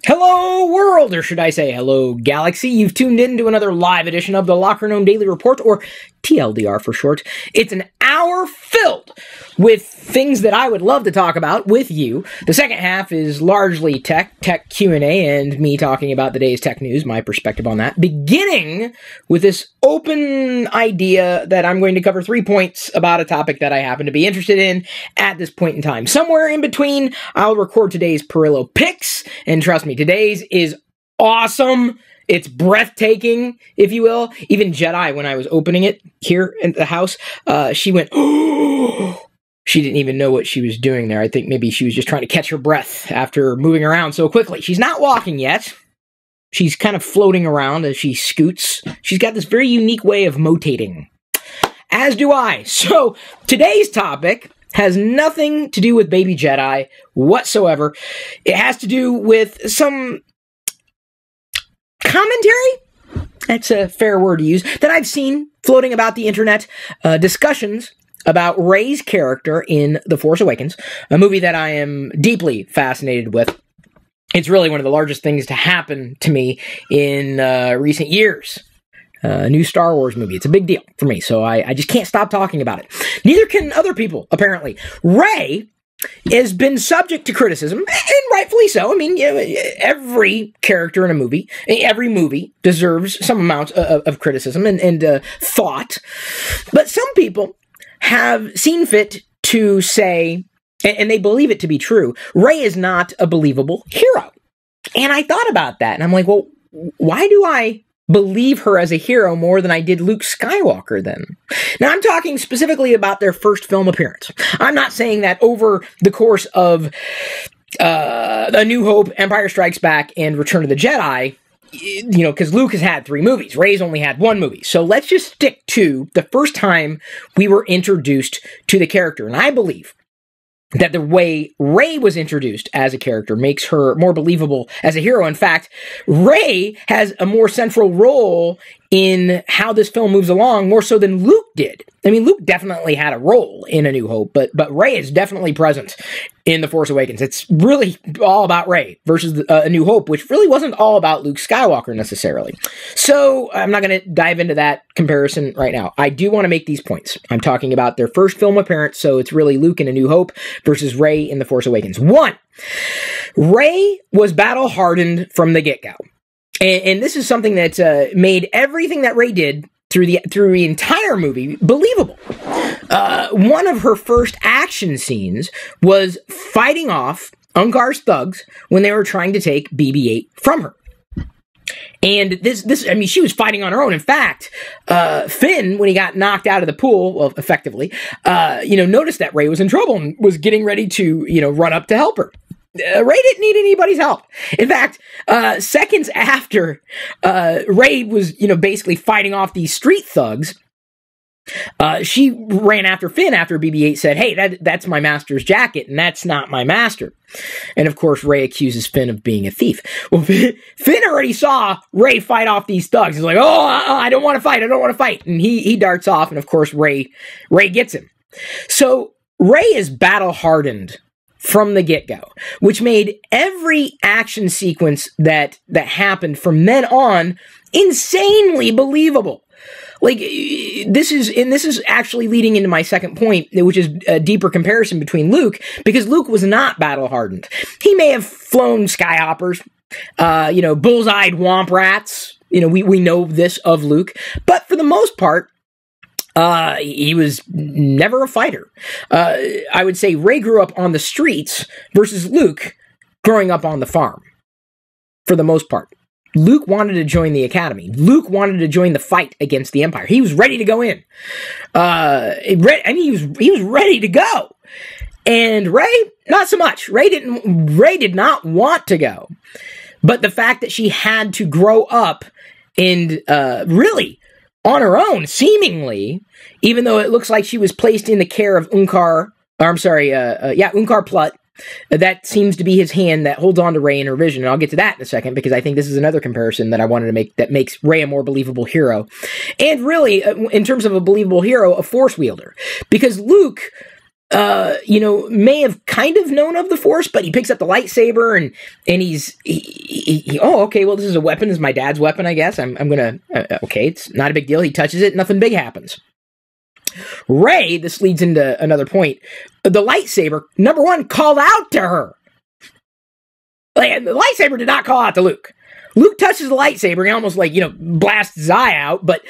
Hello world, or should I say hello galaxy. You've tuned in to another live edition of the LockerGnome Daily Report, or TLDR for short. It's an hour filled with things that I would love to talk about with you. The second half is largely tech Q&A, and me talking about the day's tech news, my perspective on that, beginning with this open idea that I'm going to cover 3 points about a topic that I happen to be interested in at this point in time. Somewhere in between, I'll record today's Pirillo picks, and trust me, today's is awesome. It's breathtaking, if you will. Even Jedi, when I was opening it here in the house, she went, oh! She didn't even know what she was doing there. I think maybe she was just trying to catch her breath after moving around so quickly. She's not walking yet. She's kind of floating around as she scoots. She's got this very unique way of motating. As do I. So, today's topic has nothing to do with Baby Jedi whatsoever. It has to do with some commentary, that's a fair word to use, that I've seen floating about the internet, discussions about Rey's character in The Force Awakens, a movie that I am deeply fascinated with. It's really one of the largest things to happen to me in recent years. A new Star Wars movie. It's a big deal for me, so I just can't stop talking about it. Neither can other people, apparently. Rey has been subject to criticism, and rightfully so. I mean, every character in a movie, every movie deserves some amount of criticism and thought. But some people have seen fit to say, and they believe it to be true, Rey is not a believable hero. And I thought about that, and I'm like, well, why do I believe her as a hero more than I did Luke Skywalker then? Now, I'm talking specifically about their first film appearance. I'm not saying that over the course of A New Hope, Empire Strikes Back, and Return of the Jedi, you know, because Luke has had 3 movies. Rey's only had 1 movie. So let's just stick to the first time we were introduced to the character. And I believe that the way Rey was introduced as a character makes her more believable as a hero. In fact, Rey has a more central role in how this film moves along, more so than Luke did. I mean, Luke definitely had a role in A New Hope, but Rey is definitely present in The Force Awakens. It's really all about Rey versus A New Hope, which really wasn't all about Luke Skywalker necessarily. So I'm not going to dive into that comparison right now. I do want to make these points. I'm talking about their first film appearance, so it's really Luke in A New Hope versus Rey in The Force Awakens. 1, Rey was battle-hardened from the get-go. And this is something that made everything that Rey did through the entire movie believable. One of her first action scenes was fighting off Unkar's thugs when they were trying to take BB-8 from her. And I mean, she was fighting on her own. In fact, Finn, when he got knocked out of the pool, well, effectively, noticed that Rey was in trouble and was getting ready to, run up to help her. Rey didn't need anybody's help. In fact, seconds after Rey was, basically fighting off these street thugs, she ran after Finn after BB-8 said, hey, that's my master's jacket, and that's not my master. And of course, Rey accuses Finn of being a thief. Well, Finn already saw Rey fight off these thugs. He's like, I don't want to fight. And he darts off, and of course, Rey gets him. So Rey is battle-hardened from the get-go, which made every action sequence that happened from then on insanely believable. Like, this is actually leading into my second point, which is a deeper comparison between Luke, because Luke was not battle-hardened. He may have flown skyhoppers, bull's-eyed womp rats, we know this of Luke, but for the most part, he was never a fighter. I would say Rey grew up on the streets versus Luke growing up on the farm, for the most part. Luke wanted to join the academy. Luke wanted to join the fight against the Empire. He was ready to go in. He was ready to go. And Rey, not so much. Rey did not want to go. But the fact that she had to grow up and really on her own, seemingly, even though it looks like she was placed in the care of Unkar Plutt. That seems to be his hand that holds on to Rey in her vision, and I'll get to that in a second, because I think this is another comparison that I wanted to make that makes Rey a more believable hero. And really, in terms of a believable hero, a Force wielder. Because Luke may have kind of known of the Force, but he picks up the lightsaber and he's oh, okay, well, this is a weapon. This is my dad's weapon, I guess. I'm gonna, okay, it's not a big deal. He touches it, nothing big happens. Rey, this leads into another point. The lightsaber, number one, called out to her. Like, the lightsaber did not call out to Luke. Luke touches the lightsaber and almost blasts his eye out, but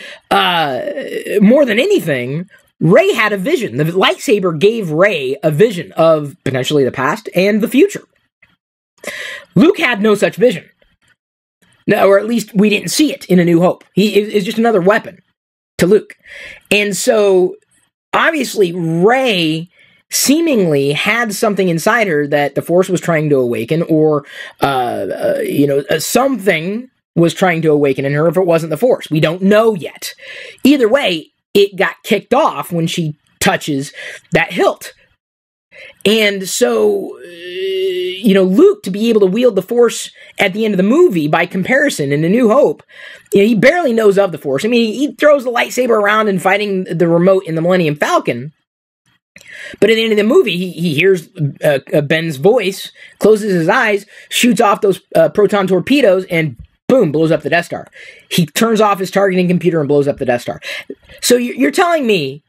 more than anything, Rey had a vision. The lightsaber gave Rey a vision of potentially the past and the future. Luke had no such vision. No, or at least we didn't see it in A New Hope. It's just another weapon to Luke. And so, obviously, Rey seemingly had something inside her that the Force was trying to awaken, or, something was trying to awaken in her if it wasn't the Force. We don't know yet. Either way, it got kicked off when she touches that hilt. And so, Luke, to be able to wield the Force at the end of the movie, by comparison, in A New Hope, he barely knows of the Force. I mean, he throws the lightsaber around and fighting the remote in the Millennium Falcon. But at the end of the movie, he hears Ben's voice, closes his eyes, shoots off those proton torpedoes, and boom, blows up the Death Star. He turns off his targeting computer and blows up the Death Star. So you're telling me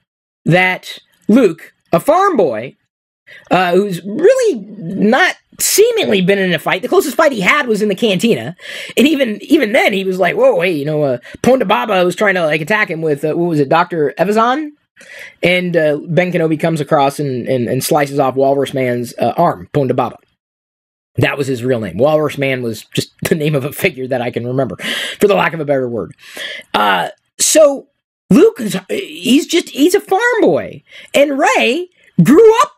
that Luke, a farm boy, who's really not seemingly been in a fight, the closest fight he had was in the cantina, and even then he was like, whoa, hey, Ponda Baba was trying to attack him with, what was it, Dr. Evazan? And Ben Kenobi comes across and slices off Walrus Man's arm, Ponda Baba. That was his real name. Walrus Man was just the name of a figure that I can remember, for the lack of a better word. So Luke, he's a farm boy. And Rey grew up,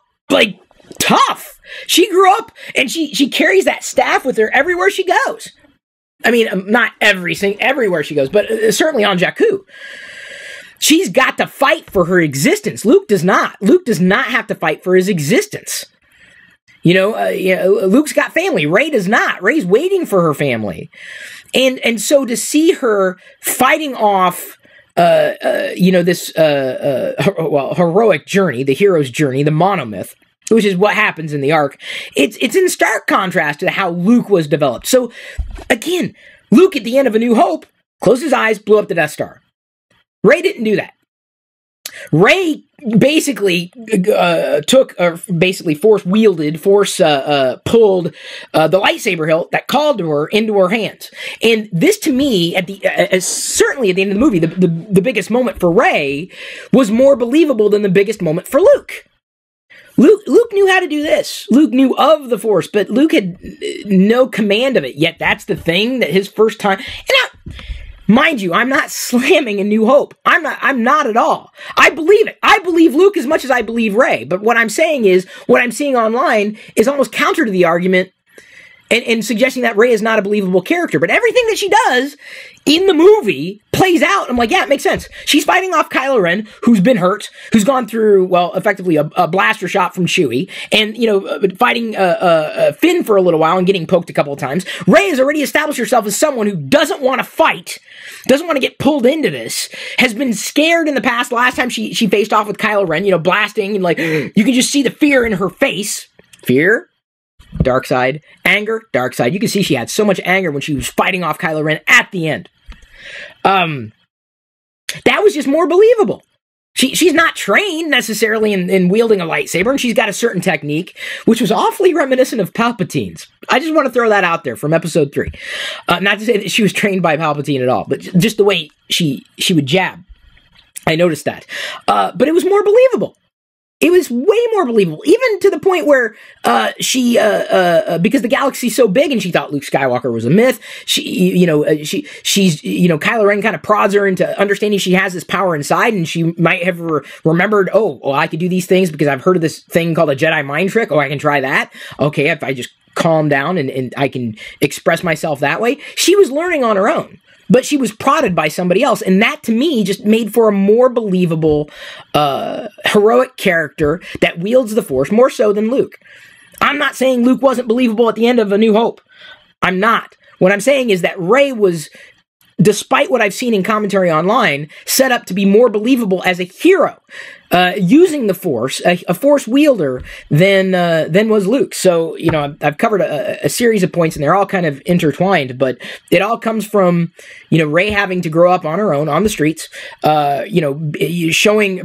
tough. She grew up, and she carries that staff with her everywhere she goes. I mean, not everywhere she goes, but certainly on Jakku. She's got to fight for her existence. Luke does not. Luke does not have to fight for his existence. Luke's got family. Rey does not. Rey's waiting for her family. And so to see her fighting off, this heroic journey, the hero's journey, the monomyth, which is what happens in the arc, it's in stark contrast to how Luke was developed. So, again, Luke at the end of A New Hope closed his eyes, blew up the Death Star. Rey didn't do that. Rey basically force-wielded, pulled the lightsaber hilt that called to her into her hands. And this, to me, certainly at the end of the movie, the biggest moment for Rey was more believable than the biggest moment for Luke. Luke knew how to do this. Luke knew of the Force, but Luke had no command of it. Yet that's the thing that his first time... Mind you, I'm not slamming A New Hope. I'm not at all. I believe it. I believe Luke as much as I believe Rey. But what I'm saying is, what I'm seeing online is almost counter to the argument and suggesting that Rey is not a believable character. But everything that she does in the movie plays out. I'm like, yeah, it makes sense. She's fighting off Kylo Ren, who's been hurt, who's gone through, well, effectively a blaster shot from Chewie, and, fighting Finn for a little while and getting poked a couple of times. Rey has already established herself as someone who doesn't want to fight, doesn't want to get pulled into this, has been scared in the past. Last time she faced off with Kylo Ren, blasting, and you can just see the fear in her face. Fear? Dark side. Anger? Dark side. You can see she had so much anger when she was fighting off Kylo Ren at the end. That was just more believable. She's not trained necessarily in wielding a lightsaber, and she's got a certain technique, which was awfully reminiscent of Palpatine's. I just want to throw that out there from episode 3. Not to say that she was trained by Palpatine at all, but just the way she would jab. I noticed that. But it was more believable. It was way more believable, even to the point where because the galaxy's so big and she thought Luke Skywalker was a myth, Kylo Ren kind of prods her into understanding she has this power inside, and she might have remembered, I could do these things because I've heard of this thing called a Jedi mind trick. I can try that. Okay, if I just calm down and I can express myself that way. She was learning on her own. But she was prodded by somebody else, and that, to me, just made for a more believable, heroic character that wields the Force more so than Luke. I'm not saying Luke wasn't believable at the end of A New Hope. I'm not. What I'm saying is that Rey was, despite what I've seen in commentary online, set up to be more believable as a hero. using the Force, a Force wielder, than was Luke. So, you know, I've covered a series of points, and they're all kind of intertwined, but it all comes from, you know, Rey having to grow up on her own, on the streets, you know,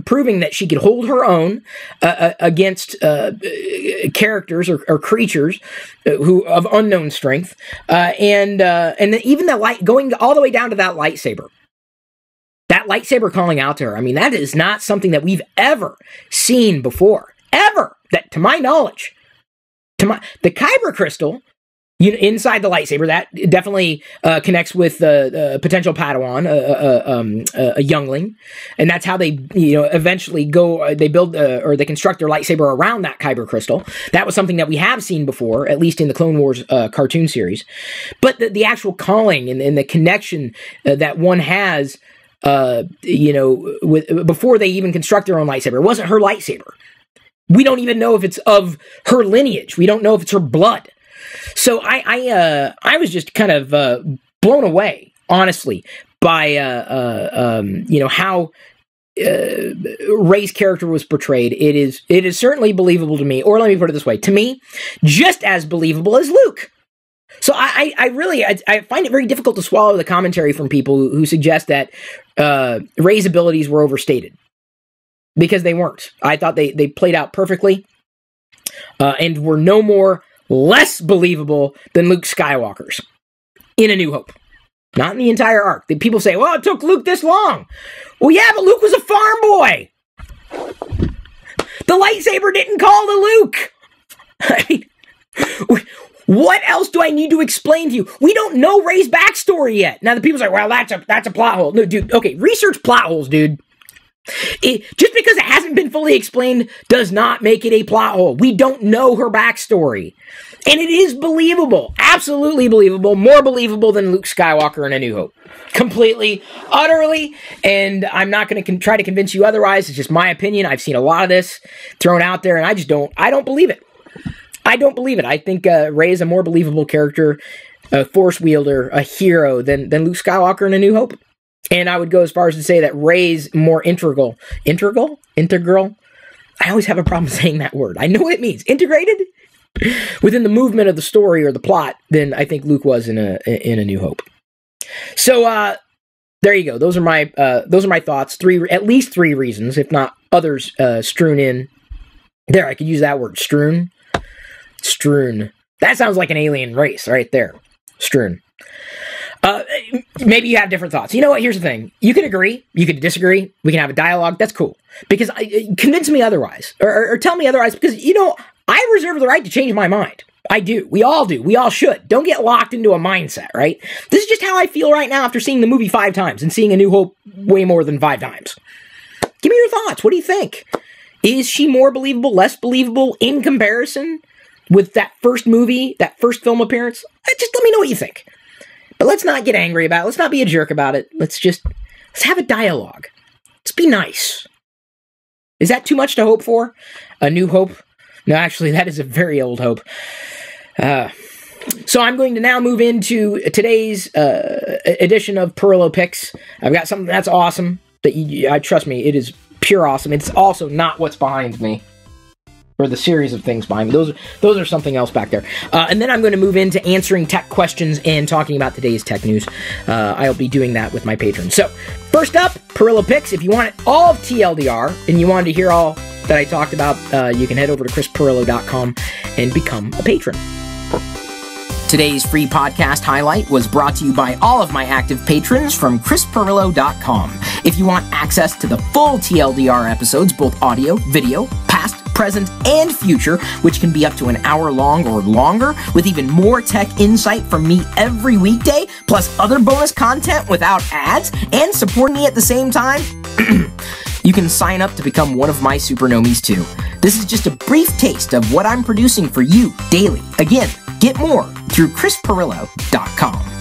proving that she could hold her own against characters or creatures who of unknown strength, and then even the light, going all the way down to that lightsaber. That lightsaber calling out to her, I mean, that is not something that we've ever seen before. Ever! That, to my knowledge. The Kyber crystal, inside the lightsaber, that definitely connects with the potential Padawan, a youngling. And that's how they, you know, eventually they build, or they construct their lightsaber around that Kyber crystal. That was something that we have seen before, at least in the Clone Wars cartoon series. But the actual calling and the connection that one has, you know, before they even construct their own lightsaber. It wasn't her lightsaber. We don't even know if it's of her lineage. We don't know if it's her blood. So I was just kind of blown away, honestly, by you know, how Rey's character was portrayed. It is certainly believable to me, or let me put it this way, to me, just as believable as Luke. So I really find it very difficult to swallow the commentary from people who suggest that Rey's abilities were overstated, because they weren't. I thought they played out perfectly, and were no more less believable than Luke Skywalker's in A New Hope. Not in the entire arc. People say, well, it took Luke this long. Well, yeah, but Luke was a farm boy. The lightsaber didn't call to Luke. I mean, what else do I need to explain to you? We don't know Rey's backstory yet. Now, the people say, well, that's a plot hole. No, dude, okay, research plot holes, dude. Just because it hasn't been fully explained does not make it a plot hole. We don't know her backstory. And it is believable. Absolutely believable. More believable than Luke Skywalker in A New Hope. Completely, utterly. And I'm not going to try to convince you otherwise. It's just my opinion. I've seen a lot of this thrown out there, and I don't believe it. I don't believe it. I think Rey is a more believable character, a Force wielder, a hero than Luke Skywalker in A New Hope. And I would go as far as to say that Rey's more integral? I always have a problem saying that word. I know what it means. Integrated within the movement of the story or the plot than I think Luke was in A New Hope. So there you go. Those are my thoughts. At least three reasons, if not others, strewn in. There, I could use that word. Strewn. That sounds like an alien race right there. Strewn. Maybe you have different thoughts. You know what? Here's the thing. You can agree. You can disagree. We can have a dialogue. That's cool. Because convince me otherwise. Or tell me otherwise. Because, you know, I reserve the right to change my mind. I do. We all do. We all should. Don't get locked into a mindset, right? This is just how I feel right now after seeing the movie 5 times and seeing A New Hope way more than 5 times. Give me your thoughts. What do you think? Is she more believable, less believable in comparison with that first movie, that first film appearance? Just let me know what you think. But let's not get angry about it. Let's not be a jerk about it. Let's have a dialogue. Let's be nice. Is that too much to hope for? A New Hope? No, actually, that is a very old hope. So I'm going to now move into today's edition of Pirillo Picks. I've got something that's awesome. Trust me, it is pure awesome. It's also not what's behind me. Or the series of things behind me. Those are something else back there. And then I'm going to move into answering tech questions and talking about today's tech news. I'll be doing that with my patrons. So, first up, Pirillo Picks. If you want all of TLDR and you wanted to hear all that I talked about, you can head over to chrispirillo.com and become a patron. Today's free podcast highlight was brought to you by all of my active patrons from chrispirillo.com. If you want access to the full TLDR episodes, both audio, video, past, present, and future, which can be up to an hour long or longer, with even more tech insight from me every weekday, plus other bonus content without ads, and supporting me at the same time, you can sign up to become one of my supernomies too. This is just a brief taste of what I'm producing for you daily. Again, get more through chrispirillo.com.